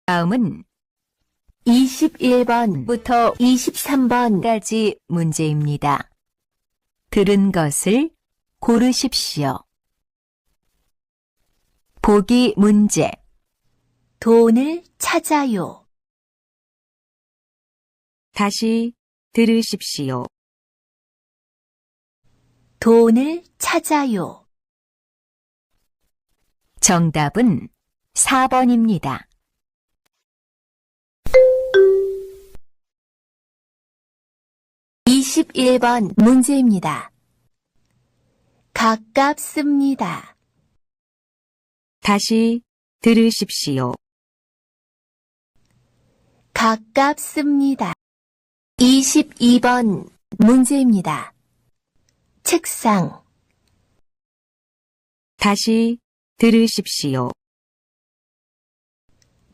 다음은 21번부터 23번까지 문제입니다. 들은 것을 고르십시오. 보기 문제. 돈을 찾아요. 다시 들으십시오. 돈을 찾아요. 정답은 4번입니다. 21번 문제입니다. 가깝습니다. 다시 들으십시오. 가깝습니다. 22번 문제입니다. 책상. 다시 들으십시오.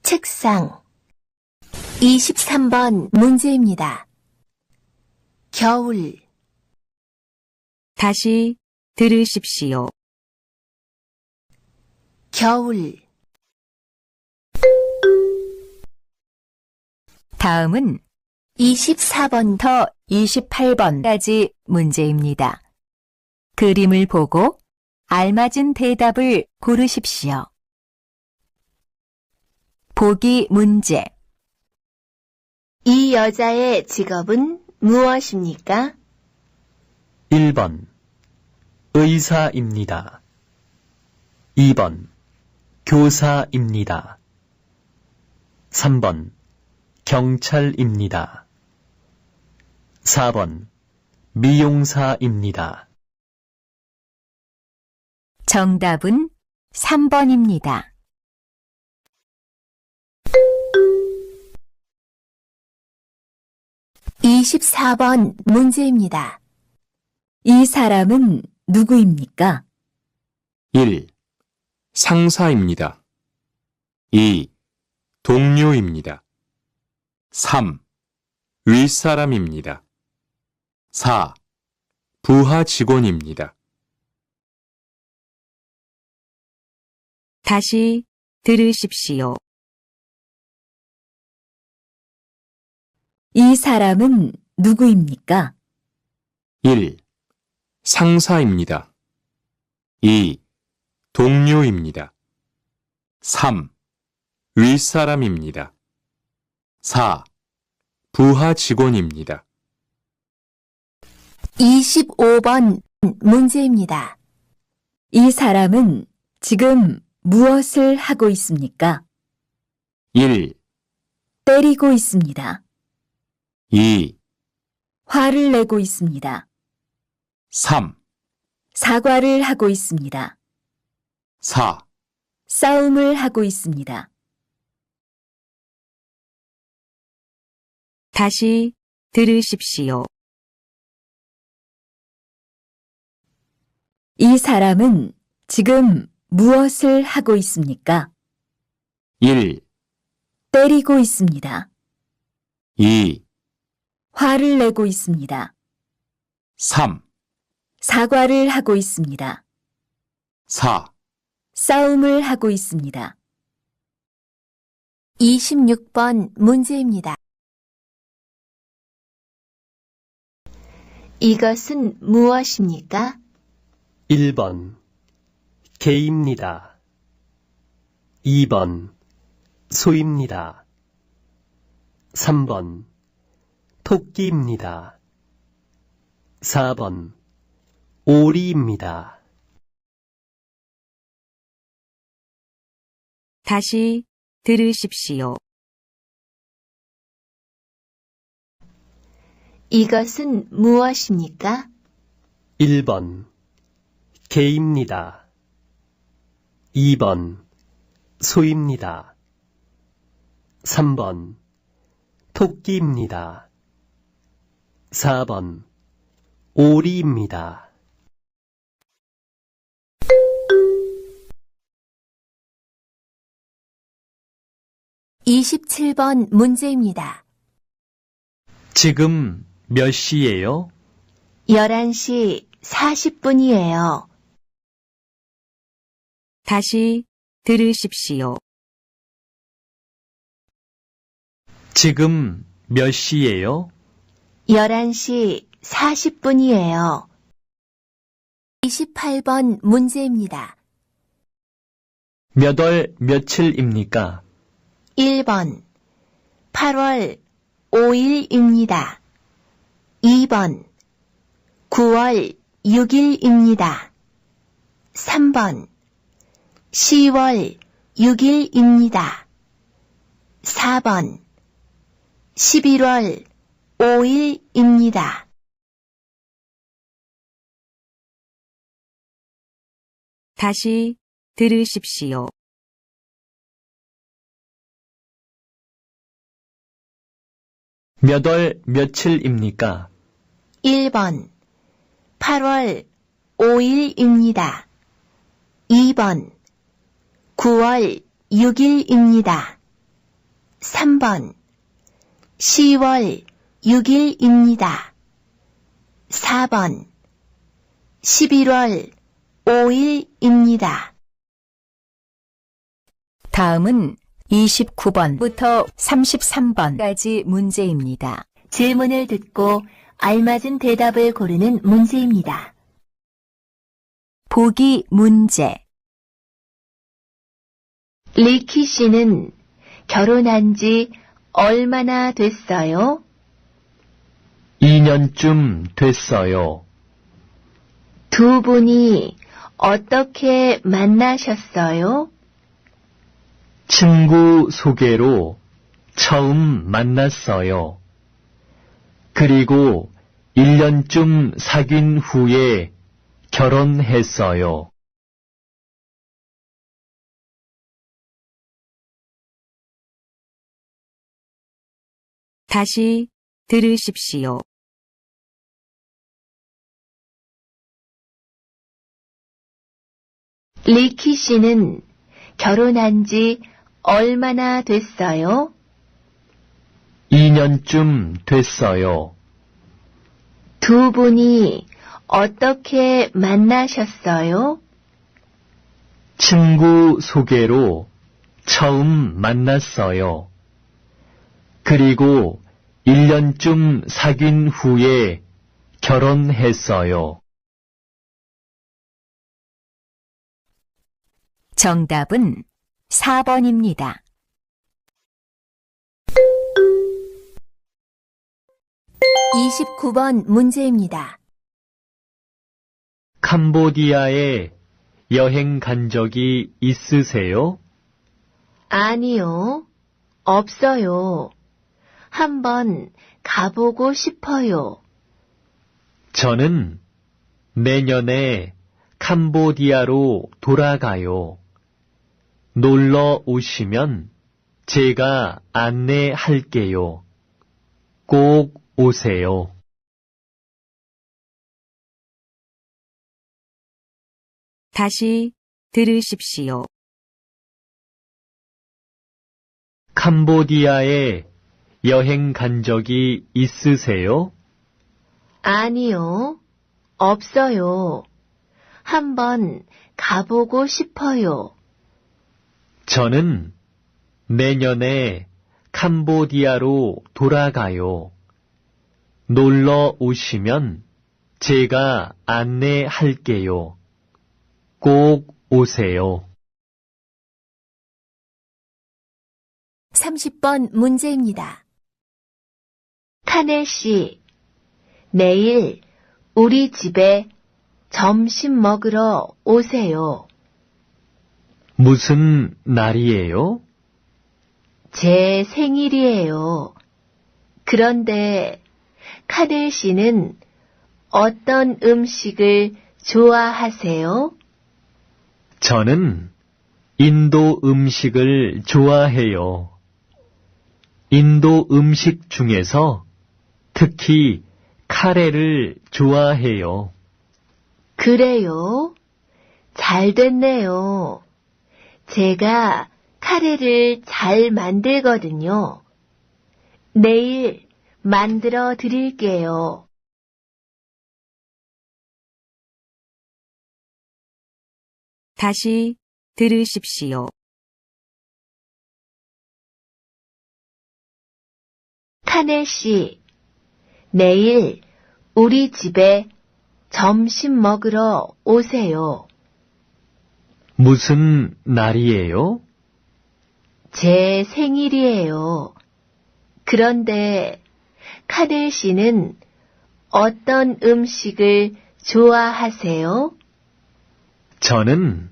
책상. 23번 문제입니다. 겨울. 다시 들으십시오. 겨울. 다음은 24번부터 28번까지 문제입니다. 그림을 보고 알맞은 대답을 고르십시오. 보기 문제. 이 여자의 직업은 무엇입니까? 1번 의사입니다. 2번 교사입니다. 3번 경찰입니다. 4번 미용사입니다. 정답은 3번입니다. 24번 문제입니다. 이 사람은 누구입니까? 1. 상사입니다. 2. 동료입니다. 3. 윗사람입니다. 4. 부하 직원입니다. 다시 들으십시오. 이 사람은 누구입니까? 1. 상사입니다. 2. 동료입니다. 3. 윗사람입니다. 4. 부하 직원입니다. 25번 문제입니다. 이 사람은 지금 무엇을 하고 있습니까? 1. 때리고 있습니다. 2. 화를 내고 있습니다. 3. 사과를 하고 있습니다. 4. 싸움을 하고 있습니다. 다시 들으십시오. 이 사람은 지금 무엇을 하고 있습니까? 1. 때리고 있습니다. 2. 화를 내고 있습니다. 3. 사과를 하고 있습니다. 4. 싸움을 하고 있습니다. 26번 문제입니다. 이것은 무엇입니까? 1번 개입니다. 2번 소입니다. 3번 토끼입니다. 4번 오리입니다. 다시 들으십시오. 이것은 무엇입니까? 1번 개입니다. 2번 소입니다. 3번 토끼입니다. 4번 오리입니다. 27번 문제입니다. 지금 몇 시예요? 11시 40분이에요. 다시 들으십시오. 지금 몇 시예요? 11시 40분이에요. 28번 문제입니다. 몇 월 며칠입니까? 1번 8월 5일입니다. 2번 9월 6일입니다. 3번 10월 6일입니다. 4번 11월 5일입니다. 다시 들으십시오. 몇 월 며칠입니까? 1번 8월 5일입니다. 2번 9월 6일입니다. 3번 10월 6일입니다. 4번 11월 5일입니다. 다음은 29번부터 33번까지 문제입니다. 질문을 듣고 알맞은 대답을 고르는 문제입니다. 보기 문제. 리키 씨는 결혼한 지 얼마나 됐어요? 2년쯤 됐어요. 두 분이 어떻게 만나셨어요? 친구 소개로 처음 만났어요. 그리고 1년쯤 사귄 후에 결혼했어요. 다시 들으십시오. 리키 씨는 결혼한 지 얼마나 됐어요? 2년쯤 됐어요. 두 분이 어떻게 만나셨어요? 친구 소개로 처음 만났어요. 그리고 1년쯤 사귄 후에 결혼했어요. 정답은 4번입니다. 29번 문제입니다. 캄보디아에 여행 간 적이 있으세요? 아니요, 없어요. 한번 가보고 싶어요. 저는 내년에 캄보디아로 돌아가요. 놀러 오시면 제가 안내할게요. 꼭 오세요. 다시 들으십시오. 캄보디아에 여행 간 적이 있으세요? 아니요, 없어요. 한번 가보고 싶어요. 저는 내년에 캄보디아로 돌아가요. 놀러 오시면 제가 안내할게요. 꼭 오세요. 30번 문제입니다. 카넬 씨, 내일 우리 집에 점심 먹으러 오세요. 무슨 날이에요? 제 생일이에요. 그런데 카넬 씨는 어떤 음식을 좋아하세요? 저는 인도 음식을 좋아해요. 인도 음식 중에서 특히 카레를 좋아해요. 그래요? 잘 됐네요. 제가 카레를 잘 만들거든요. 내일 만들어 드릴게요. 다시 들으십시오. 카네 씨, 내일 우리 집에 점심 먹으러 오세요. 무슨 날이에요? 제 생일이에요. 그런데 카네 씨는 어떤 음식을 좋아하세요? 저는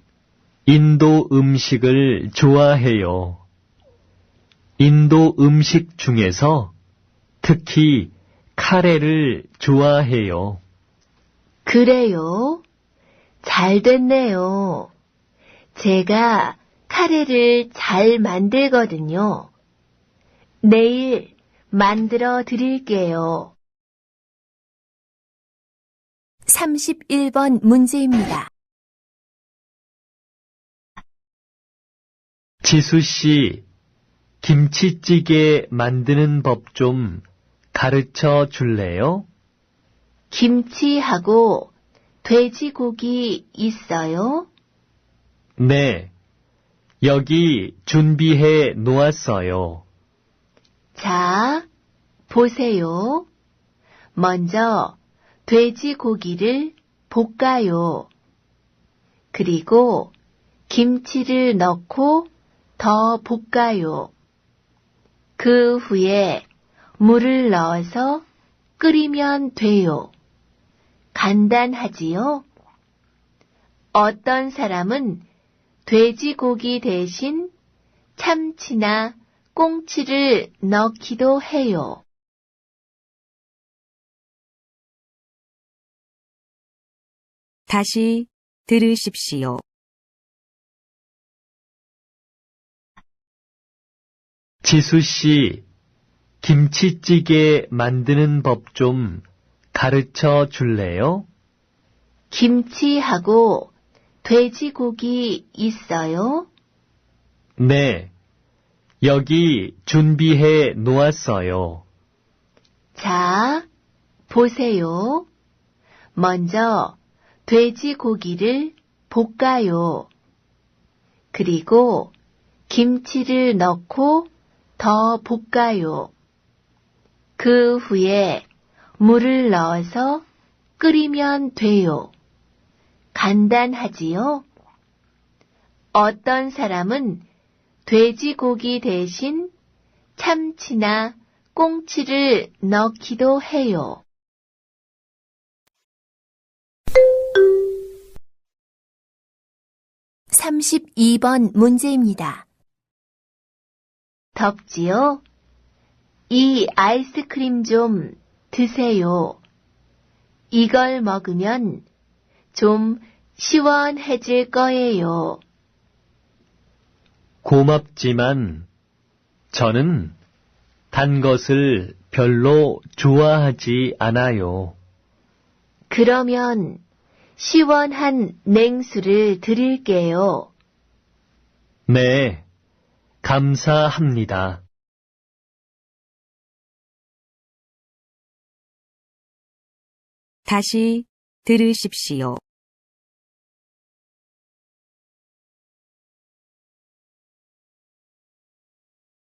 인도 음식을 좋아해요. 인도 음식 중에서 특히 카레를 좋아해요. 그래요? 잘 됐네요. 제가 카레를 잘 만들거든요. 내일 만들어 드릴게요. 31번 문제입니다. 지수 씨, 김치찌개 만드는 법 좀 가르쳐 줄래요? 김치하고 돼지고기 있어요? 네, 여기 준비해 놓았어요. 자, 보세요. 먼저 돼지고기를 볶아요. 그리고 김치를 넣고 더 볶아요. 그 후에 물을 넣어서 끓이면 돼요. 간단하지요? 어떤 사람은 돼지고기 대신 참치나 꽁치를 넣기도 해요. 다시 들으십시오. 지수 씨, 김치찌개 만드는 법 좀 가르쳐 줄래요? 김치하고 돼지고기 있어요? 네, 여기 준비해 놓았어요. 자, 보세요. 먼저 돼지고기를 볶아요. 그리고 김치를 넣고 더 볶아요. 그 후에 물을 넣어서 끓이면 돼요. 간단하지요? 어떤 사람은 돼지고기 대신 참치나 꽁치를 넣기도 해요. 32번 문제입니다. 덥지요? 이 아이스크림 좀 드세요. 이걸 먹으면 좀 시원해질 거예요. 고맙지만 저는 단 것을 별로 좋아하지 않아요. 그러면 시원한 냉수를 드릴게요. 네, 감사합니다. 다시 들으십시오.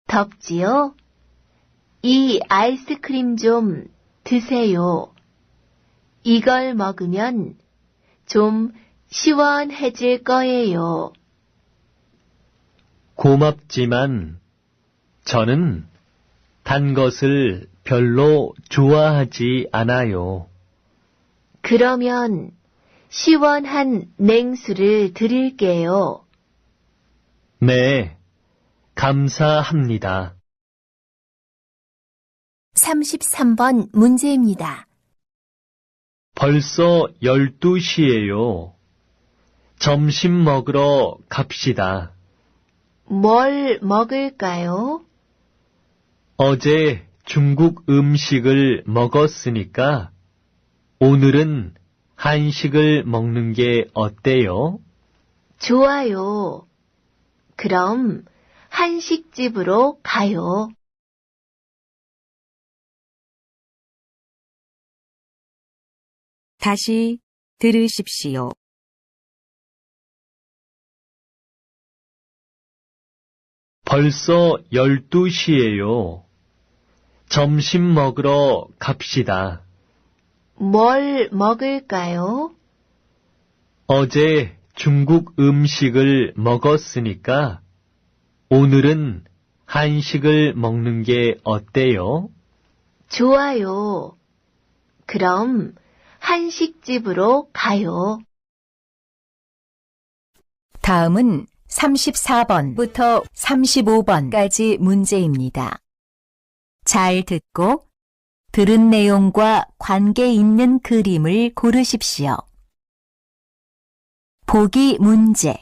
덥지요? 이 아이스크림 좀 드세요. 이걸 먹으면 좀 시원해질 거예요. 고맙지만 저는 단 것을 별로 좋아하지 않아요. 그러면 시원한 냉수를 드릴게요. 네, 감사합니다. 33번 문제입니다. 벌써 12시예요. 점심 먹으러 갑시다. 뭘 먹을까요? 어제 중국 음식을 먹었으니까 오늘은 한식을 먹는 게 어때요? 좋아요. 그럼 한식집으로 가요. 다시 들으십시오. 벌써 12시예요. 점심 먹으러 갑시다. 뭘 먹을까요? 어제 중국 음식을 먹었으니까 오늘은 한식을 먹는 게 어때요? 좋아요. 그럼 한식집으로 가요. 다음은 34번부터 35번까지 문제입니다. 잘 듣고 들은 내용과 관계 있는 그림을 고르십시오. 보기 문제.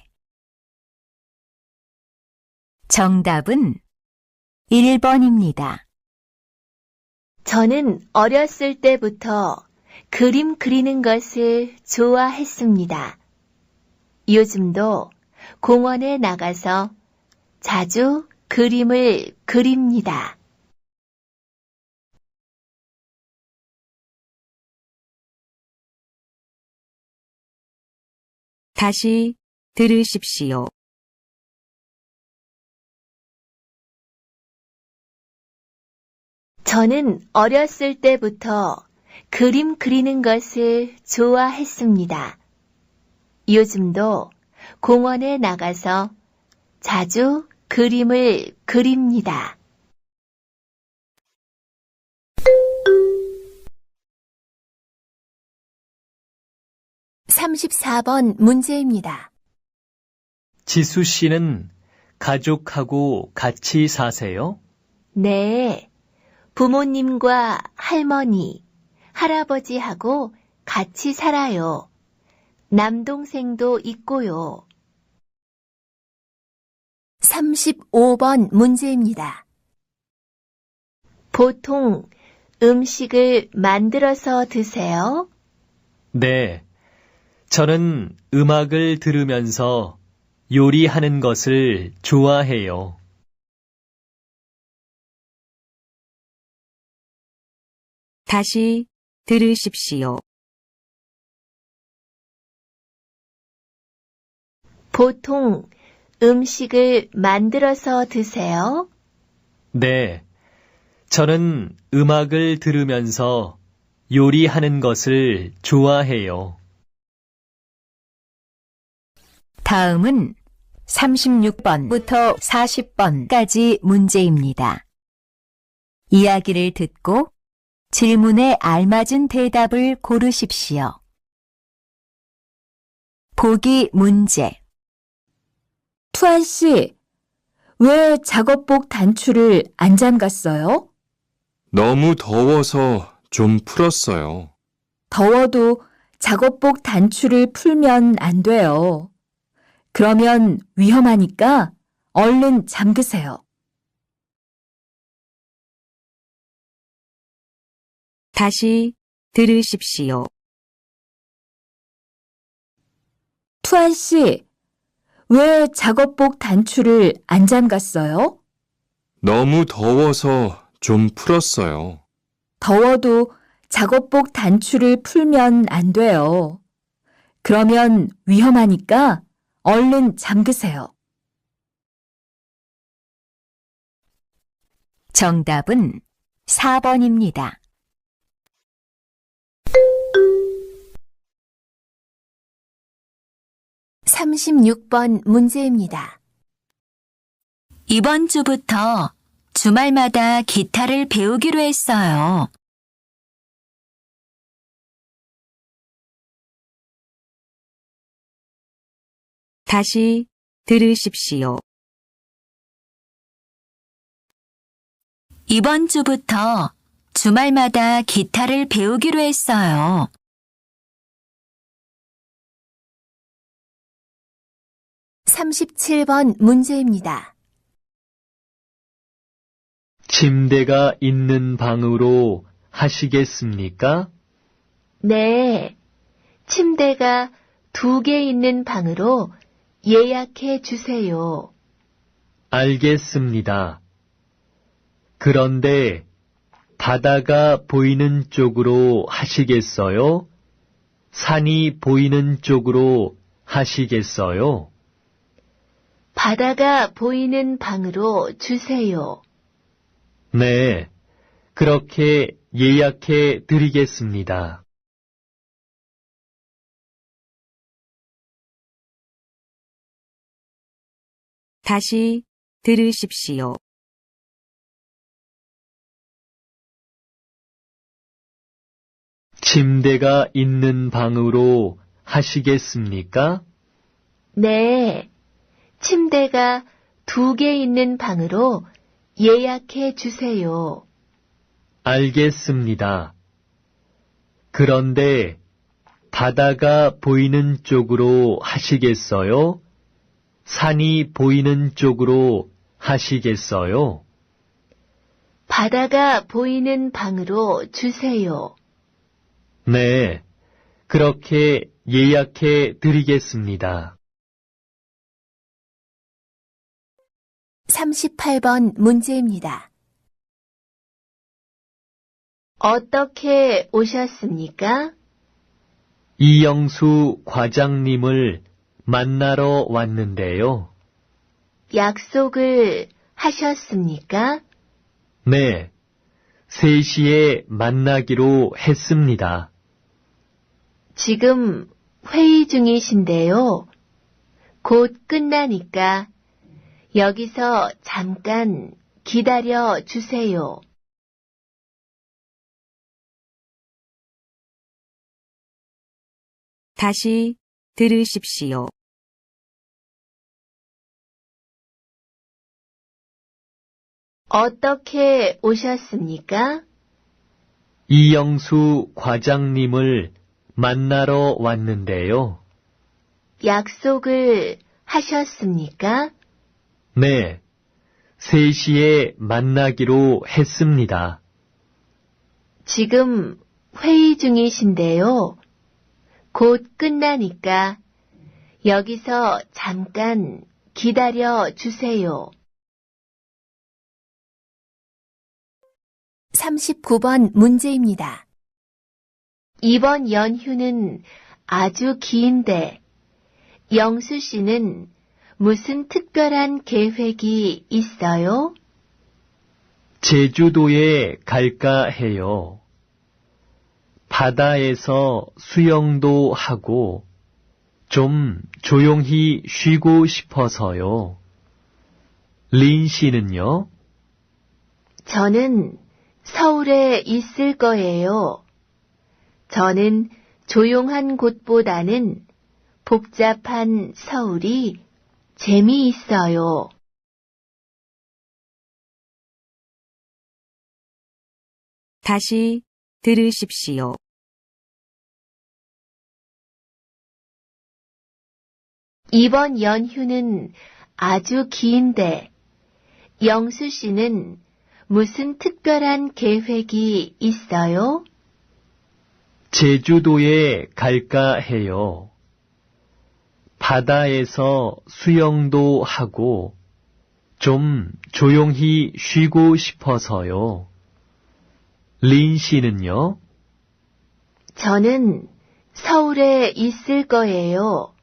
정답은 1번입니다. 저는 어렸을 때부터 그림 그리는 것을 좋아했습니다. 요즘도 공원에 나가서 자주 그림을 그립니다. 다시 들으십시오. 저는 어렸을 때부터 그림 그리는 것을 좋아했습니다. 요즘도 공원에 나가서 자주 그림을 그립니다. 34번 문제입니다. 지수 씨는 가족하고 같이 사세요? 네, 부모님과 할머니, 할아버지하고 같이 살아요. 남동생도 있고요. 35번 문제입니다. 보통 음식을 만들어서 드세요? 네. 저는 음악을 들으면서 요리하는 것을 좋아해요. 다시 들으십시오. 보통 음식을 만들어서 드세요? 네. 저는 음악을 들으면서 요리하는 것을 좋아해요. 다음은 36번부터 40번까지 문제입니다. 이야기를 듣고 질문에 알맞은 대답을 고르십시오. 보기 문제. 투안 씨, 왜 작업복 단추를 안 잠갔어요? 너무 더워서 좀 풀었어요. 더워도 작업복 단추를 풀면 안 돼요. 그러면 위험하니까 얼른 잠그세요. 다시 들으십시오. 투안 씨, 왜 작업복 단추를 안 잠갔어요? 너무 더워서 좀 풀었어요. 더워도 작업복 단추를 풀면 안 돼요. 그러면 위험하니까 얼른 잠그세요. 정답은 4번입니다. 36번 문제입니다. 이번 주부터 주말마다 기타를 배우기로 했어요. 다시 들으십시오. 이번 주부터 주말마다 기타를 배우기로 했어요. 37번 문제입니다. 침대가 있는 방으로 하시겠습니까? 네, 침대가 2개 있는 방으로 예약해 주세요. 알겠습니다. 그런데 바다가 보이는 쪽으로 하시겠어요? 산이 보이는 쪽으로 하시겠어요? 바다가 보이는 방으로 주세요. 네, 그렇게 예약해 드리겠습니다. 다시 들으십시오. 침대가 있는 방으로 하시겠습니까? 네. 침대가 2개 있는 방으로 예약해 주세요. 알겠습니다. 그런데 바다가 보이는 쪽으로 하시겠어요? 산이 보이는 쪽으로 하시겠어요? 바다가 보이는 방으로 주세요. 네, 그렇게 예약해 드리겠습니다. 38번 문제입니다. 어떻게 오셨습니까? 이영수 과장님을 만나러 왔는데요. 약속을 하셨습니까? 네, 3시에 만나기로 했습니다. 지금 회의 중이신데요. 곧 끝나니까 여기서 잠깐 기다려 주세요. 다시 들으십시오. 어떻게 오셨습니까? 이영수 과장님을 만나러 왔는데요. 약속을 하셨습니까? 네, 3시에 만나기로 했습니다. 지금 회의 중이신데요. 곧 끝나니까 여기서 잠깐 기다려 주세요. 39번 문제입니다. 이번 연휴는 아주 긴데 영수 씨는 무슨 특별한 계획이 있어요? 제주도에 갈까 해요. 바다에서 수영도 하고 좀 조용히 쉬고 싶어서요. 린 씨는요? 저는 서울에 있을 거예요. 저는 조용한 곳보다는 복잡한 서울이 재미있어요. 다시 들으십시오. 이번 연휴는 아주 긴데 영수 씨는 무슨 특별한 계획이 있어요? 제주도에 갈까 해요. 바다에서 수영도 하고 좀 조용히 쉬고 싶어서요. 린 씨는요? 저는 서울에 있을 거예요.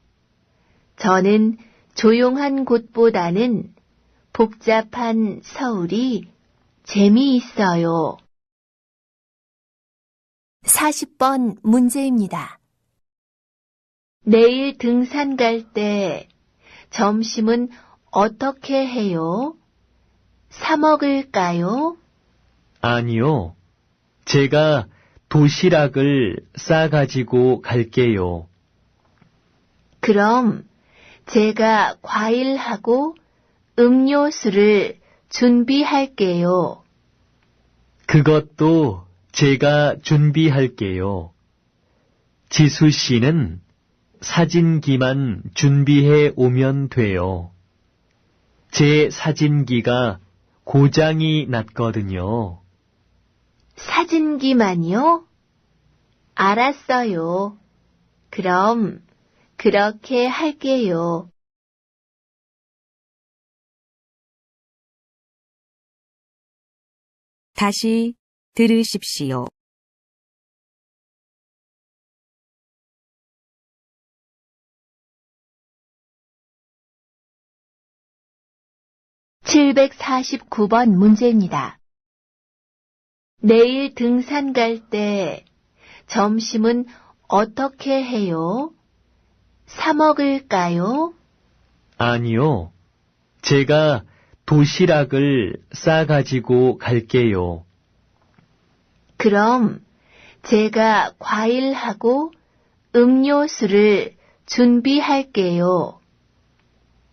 저는 조용한 곳보다는 복잡한 서울이 재미있어요. 40번 문제입니다. 내일 등산 갈 때 점심은 어떻게 해요? 사 먹을까요? 아니요. 제가 도시락을 싸가지고 갈게요. 그럼 제가 과일하고 음료수를 준비할게요. 그것도 제가 준비할게요. 지수 씨는 사진기만 준비해 오면 돼요. 제 사진기가 고장이 났거든요. 사진기만요? 알았어요. 그럼 그렇게 할게요. 다시 들으십시오. (749번) 문제입니다. 내일 등산 갈 때 점심은 어떻게 해요? 사 먹을까요? 아니요. 제가 도시락을 싸가지고 갈게요. 그럼 제가 과일하고 음료수를 준비할게요.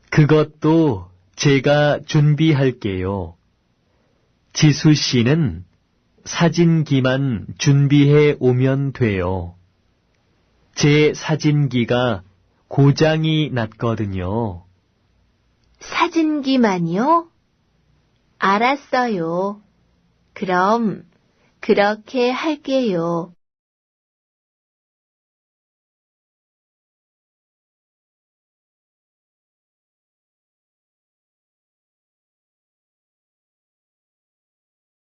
그것도 제가 준비할게요. 지수 씨는 사진기만 준비해 오면 돼요. 제 사진기가 고장이 났거든요. 사진기만요? 알았어요. 그럼 그렇게 할게요.